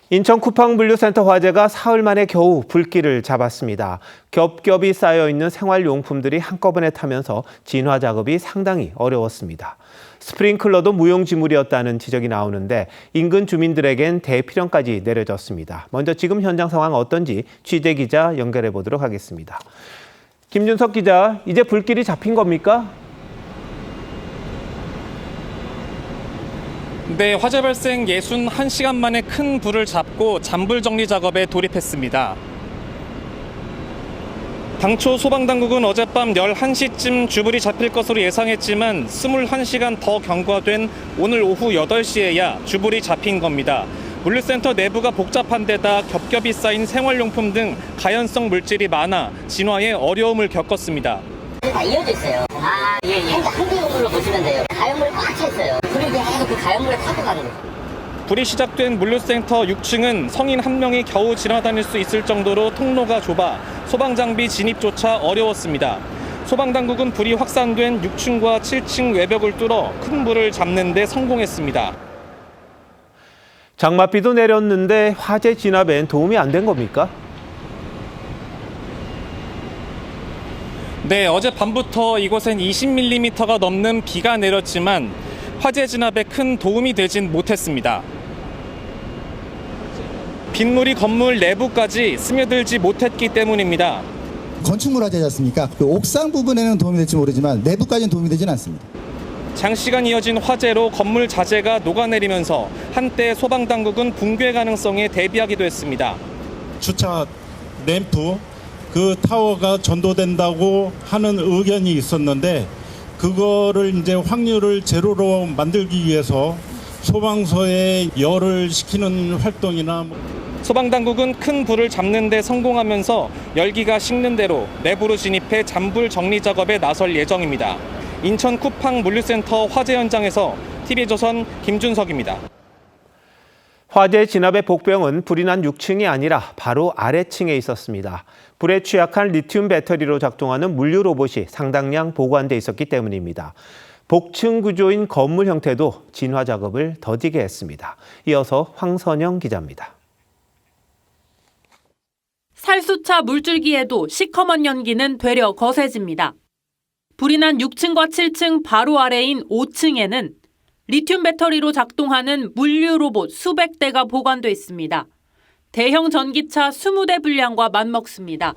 인천 쿠팡물류센터 화재가 사흘 만에 겨우 불길을 잡았습니다. 겹겹이 쌓여있는 생활용품들이 한꺼번에 타면서 진화 작업이 상당히 어려웠습니다. 스프링클러도 무용지물이었다는 지적이 나오는데 인근 주민들에겐 대피령까지 내려졌습니다. 먼저 지금 현장 상황 어떤지 취재기자 연결해 보도록 하겠습니다. 김준석 기자, 이제 불길이 잡힌 겁니까? 네, 화재 발생 61시간 만에 큰 불을 잡고 잔불 정리 작업에 돌입했습니다. 당초 소방당국은 어젯밤 11시쯤 주불이 잡힐 것으로 예상했지만 21시간 더 경과된 오늘 오후 8시에야 주불이 잡힌 겁니다. 물류센터 내부가 복잡한 데다 겹겹이 쌓인 생활용품 등 가연성 물질이 많아 진화에 어려움을 겪었습니다. 다 이어져 있어요. 예. 한대용으로 보시면 돼요. 가연물이 꽉 차 있어요. 불이 계속 그 가연물에 타고 가는 거예요. 불이 시작된 물류센터 6층은 성인 한 명이 겨우 지나다닐 수 있을 정도로 통로가 좁아 소방장비 진입조차 어려웠습니다. 소방당국은 불이 확산된 6층과 7층 외벽을 뚫어 큰 불을 잡는 데 성공했습니다. 장맛비도 내렸는데 화재 진압엔 도움이 안 된 겁니까? 네, 어젯밤부터 이곳엔 20mm가 넘는 비가 내렸지만 화재 진압에 큰 도움이 되진 못했습니다. 빗물이 건물 내부까지 스며들지 못했기 때문입니다. 건축물 화재지 않습니까? 그 옥상 부분에는 도움이 될지 모르지만 내부까지는 도움이 되지는 않습니다. 장시간 이어진 화재로 건물 자재가 녹아내리면서 한때 소방당국은 붕괴 가능성에 대비하기도 했습니다. 주차 램프 그 타워가 전도된다고 하는 의견이 있었는데 그거를 이제 확률을 제로로 만들기 위해서 소방서에 열을 식히는 활동이나 소방당국은 큰 불을 잡는 데 성공하면서 열기가 식는 대로 내부로 진입해 잔불 정리 작업에 나설 예정입니다. 인천 쿠팡 물류센터 화재 현장에서 TV조선 김준석입니다. 화재 진압의 복병은 불이 난 6층이 아니라 바로 아래층에 있었습니다. 불에 취약한 리튬 배터리로 작동하는 물류 로봇이 상당량 보관돼 있었기 때문입니다. 복층 구조인 건물 형태도 진화 작업을 더디게 했습니다. 이어서 황선영 기자입니다. 살수차 물줄기에도 시커먼 연기는 되려 거세집니다. 불이 난 6층과 7층 바로 아래인 5층에는 리튬 배터리로 작동하는 물류 로봇 수백 대가 보관돼 있습니다. 대형 전기차 20대 분량과 맞먹습니다.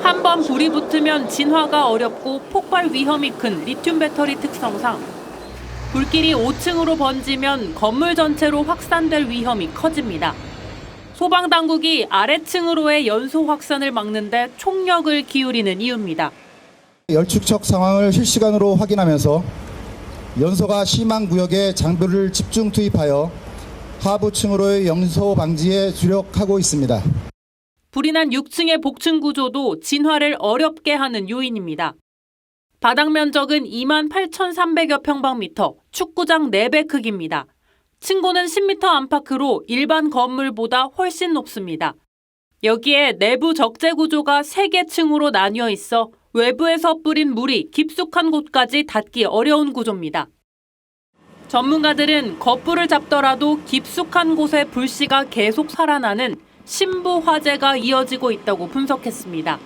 한 번 불이 붙으면 진화가 어렵고 폭발 위험이 큰 리튬 배터리 특성상 불길이 5층으로 번지면 건물 전체로 확산될 위험이 커집니다. 소방당국이 아래층으로의 연소 확산을 막는 데 총력을 기울이는 이유입니다. 열축척 상황을 실시간으로 확인하면서 연소가 심한 구역에 장비를 집중 투입하여 하부층으로의 연소 방지에 주력하고 있습니다. 불이 난 6층의 복층 구조도 진화를 어렵게 하는 요인입니다. 바닥 면적은 28,300여 평방미터, 축구장 4배 크기입니다. 층고는 10m 안팎으로 일반 건물보다 훨씬 높습니다. 여기에 내부 적재 구조가 3개 층으로 나뉘어 있어 외부에서 뿌린 물이 깊숙한 곳까지 닿기 어려운 구조입니다. 전문가들은 겉불을 잡더라도 깊숙한 곳에 불씨가 계속 살아나는 심부 화재가 이어지고 있다고 분석했습니다.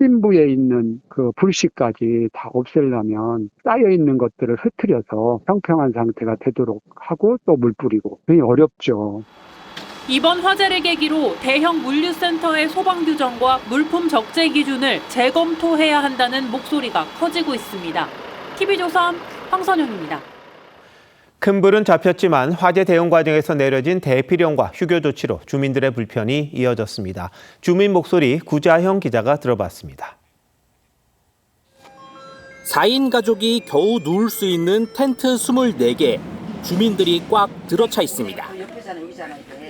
심부에 있는 그 불씨까지 다 없애려면 쌓여있는 것들을 흩트려서 평평한 상태가 되도록 하고 또 물 뿌리고 굉장히 어렵죠. 이번 화재를 계기로 대형 물류센터의 소방 규정과 물품 적재 기준을 재검토해야 한다는 목소리가 커지고 있습니다. TV조선 황선영입니다. 큰 불은 잡혔지만 화재 대응 과정에서 내려진 대피령과 휴교 조치로 주민들의 불편이 이어졌습니다. 주민 목소리 구자형 기자가 들어봤습니다. 4인 가족이 겨우 누울 수 있는 텐트 24개, 주민들이 꽉 들어차 있습니다.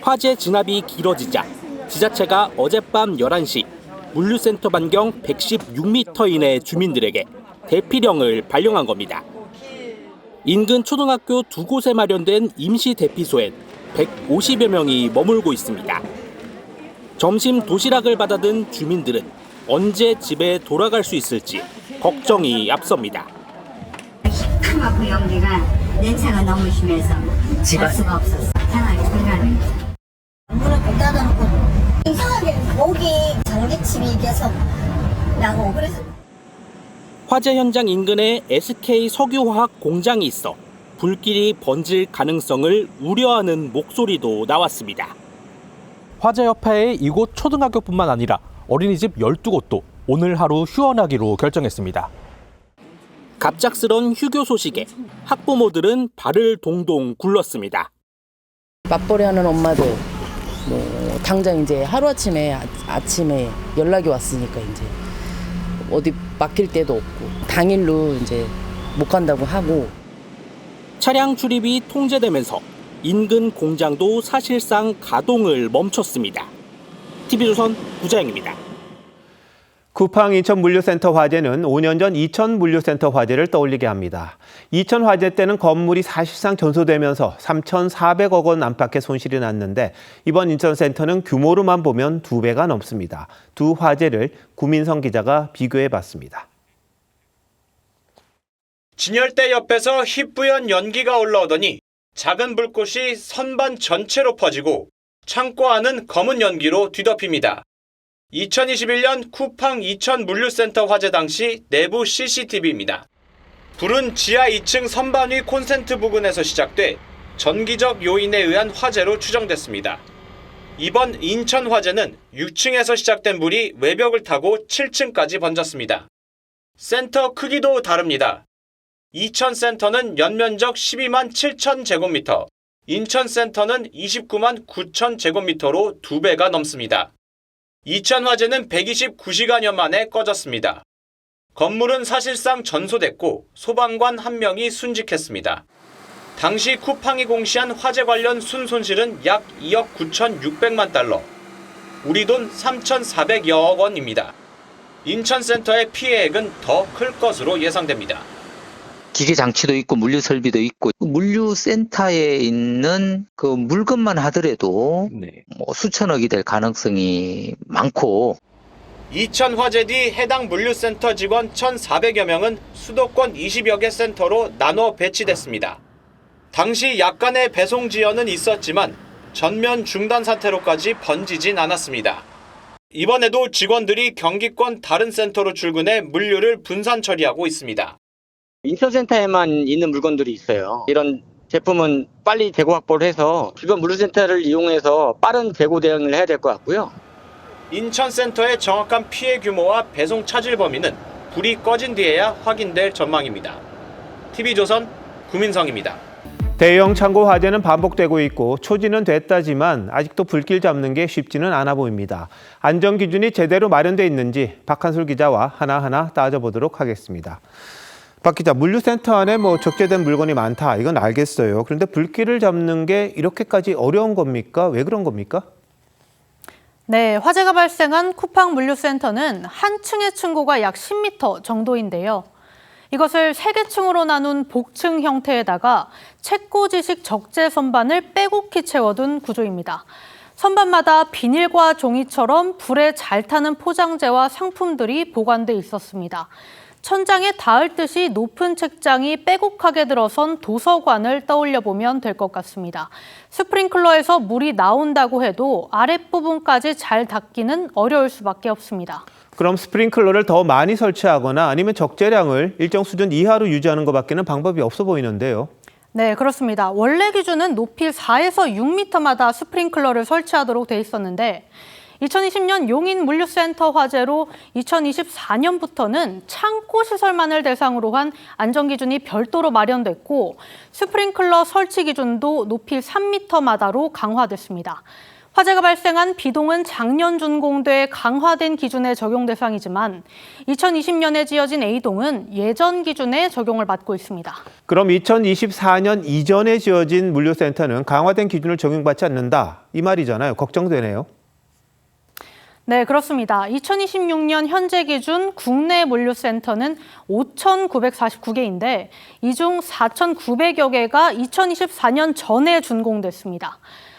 화재 진압이 길어지자 지자체가 어젯밤 11시 물류센터 반경 116m 이내 주민들에게 대피령을 발령한 겁니다. 인근 초등학교 2곳에 마련된 임시 대피소엔 150여 명이 머물고 있습니다. 점심 도시락을 받아든 주민들은 언제 집에 돌아갈 수 있을지 걱정이 앞섭니다. 시큼하고 연기가 냄새가 너무 심해서 갈 수가 없었어. 생활이 불가능해. 문을 못 닫아놓고 이상하게 목이 전기침이 계속 나고 그래서 화재 현장 인근에 SK 석유화학 공장이 있어 불길이 번질 가능성을 우려하는 목소리도 나왔습니다. 화재 여파에 이곳 초등학교뿐만 아니라 어린이집 12곳도 오늘 하루 휴원하기로 결정했습니다. 갑작스런 휴교 소식에 학부모들은 발을 동동 굴렀습니다. 맞벌이 하는 엄마들 뭐 당장 이제 하루아침에 아침에 연락이 왔으니까 이제 어디 맡길 데도 없고 당일로 이제 못 간다고 하고 차량 출입이 통제되면서 인근 공장도 사실상 가동을 멈췄습니다. TV조선 구자영입니다. 쿠팡 인천 물류센터 화재는 5년 전 이천 물류센터 화재를 떠올리게 합니다. 이천 화재 때는 건물이 사실상 전소되면서 3,400억 원 안팎의 손실이 났는데 이번 인천센터는 규모로만 보면 2배가 넘습니다. 두 화재를 구민성 기자가 비교해봤습니다. 진열대 옆에서 희뿌연 연기가 올라오더니 작은 불꽃이 선반 전체로 퍼지고 창고 안은 검은 연기로 뒤덮입니다. 2021년 쿠팡 이천 물류센터 화재 당시 내부 CCTV입니다. 불은 지하 2층 선반 위 콘센트 부근에서 시작돼 전기적 요인에 의한 화재로 추정됐습니다. 이번 인천 화재는 6층에서 시작된 불이 외벽을 타고 7층까지 번졌습니다. 센터 크기도 다릅니다. 이천센터는 연면적 12만 7천 제곱미터, 인천센터는 29만 9천 제곱미터로 2배가 넘습니다. 이천 화재는 129시간여 만에 꺼졌습니다. 건물은 사실상 전소됐고 소방관 1명이 순직했습니다. 당시 쿠팡이 공시한 화재 관련 순손실은 약 2억 9,600만 달러, 우리 돈 3,400여억 원입니다. 인천센터의 피해액은 더 클 것으로 예상됩니다. 기계 장치도 있고 물류 설비도 있고 물류센터에 있는 그 물건만 하더라도 뭐 수천억이 될 가능성이 많고 이천 화재 뒤 해당 물류센터 직원 1,400여 명은 수도권 20여 개 센터로 나눠 배치됐습니다. 당시 약간의 배송 지연은 있었지만 전면 중단 사태로까지 번지진 않았습니다. 이번에도 직원들이 경기권 다른 센터로 출근해 물류를 분산 처리하고 있습니다. 인천센터에만 있는 물건들이 있어요. 이런 제품은 빨리 재고 확보를 해서 주변 물류센터를 이용해서 빠른 재고 대응을 해야 될 것 같고요. 인천센터의 정확한 피해 규모와 배송 차질 범위는 불이 꺼진 뒤에야 확인될 전망입니다. TV조선 구민성입니다. 대형 창고 화재는 반복되고 있고 초지는 됐다지만 아직도 불길 잡는 게 쉽지는 않아 보입니다. 안전 기준이 제대로 마련돼 있는지 박한술 기자와 하나하나 따져보도록 하겠습니다. 박 기자, 물류센터 안에 적재된 물건이 많다, 이건 알겠어요. 그런데 불길을 잡는 게 이렇게까지 어려운 겁니까? 왜 그런 겁니까? 네, 화재가 발생한 쿠팡 물류센터는 한 층의 층고가 약 10m 정도인데요. 이것을 3개 층으로 나눈 복층 형태에다가 채꽂이식 적재 선반을 빼곡히 채워둔 구조입니다. 선반마다 비닐과 종이처럼 불에 잘 타는 포장재와 상품들이 보관돼 있었습니다. 천장에 닿을 듯이 높은 책장이 빼곡하게 들어선 도서관을 떠올려 보면 될 것 같습니다. 스프링클러에서 물이 나온다고 해도 아랫부분까지 잘 닿기는 어려울 수밖에 없습니다. 그럼 스프링클러를 더 많이 설치하거나 아니면 적재량을 일정 수준 이하로 유지하는 것밖에는 방법이 없어 보이는데요. 네, 그렇습니다. 원래 기준은 높이 4에서 6m마다 스프링클러를 설치하도록 돼 있었는데 2020년 용인 물류센터 화재로 2024년부터는 창고 시설만을 대상으로 한 안전기준이 별도로 마련됐고 스프링클러 설치 기준도 높이 3m마다로 강화됐습니다. 화재가 발생한 B동은 작년 준공돼 강화된 기준의 적용 대상이지만 2020년에 지어진 A동은 예전 기준에 적용을 받고 있습니다. 그럼 2024년 이전에 지어진 물류센터는 강화된 기준을 적용받지 않는다, 이 말이잖아요. 걱정되네요. 네, 그렇습니다. 2026년 현재 기준 국내 물류센터는 5,949개인데 이 중 4,900여 개가 2024년 전에 준공됐습니다.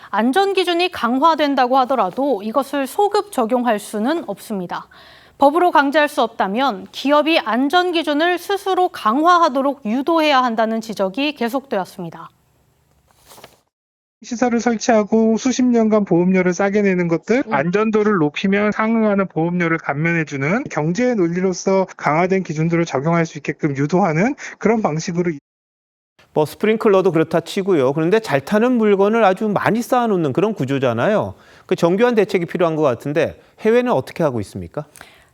안전기준이 강화된다고 하더라도 이것을 소급 적용할 수는 없습니다. 법으로 강제할 수 없다면 기업이 안전기준을 스스로 강화하도록 유도해야 한다는 지적이 계속되었습니다. 시설을 설치하고 수십 년간 보험료를 싸게 내는 것들, 안전도를 높이면 상응하는 보험료를 감면해주는 경제의 논리로서 강화된 기준들을 적용할 수 있게끔 유도하는 그런 방식으로. 뭐 스프링클러도 그렇다 치고요. 그런데 잘 타는 물건을 아주 많이 쌓아놓는 그런 구조잖아요. 그 정교한 대책이 필요한 것 같은데 해외는 어떻게 하고 있습니까?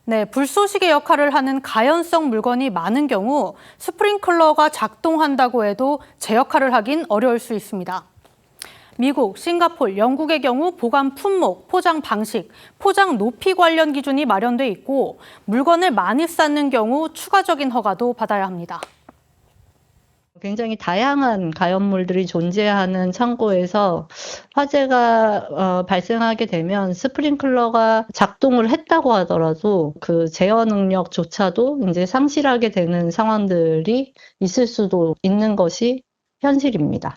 네, 불쏘시개 역할을 하는 가연성 물건이 많은 경우 스프링클러가 작동한다고 해도 제 역할을 하긴 어려울 수 있습니다. 미국, 싱가포르, 영국의 경우 보관 품목, 포장 방식, 포장 높이 관련 기준이 마련돼 있고 물건을 많이 쌓는 경우 추가적인 허가도 받아야 합니다. 굉장히 다양한 가연물들이 존재하는 창고에서 화재가 발생하게 되면 스프링클러가 작동을 했다고 하더라도 그 제어 능력조차도 이제 상실하게 되는 상황들이 있을 수도 있는 것이 현실입니다.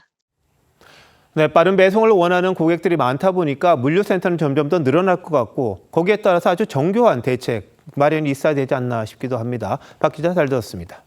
네, 빠른 배송을 원하는 고객들이 많다 보니까 물류센터는 점점 더 늘어날 것 같고 거기에 따라서 아주 정교한 대책 마련이 있어야 되지 않나 싶기도 합니다. 박 기자 잘 들었습니다.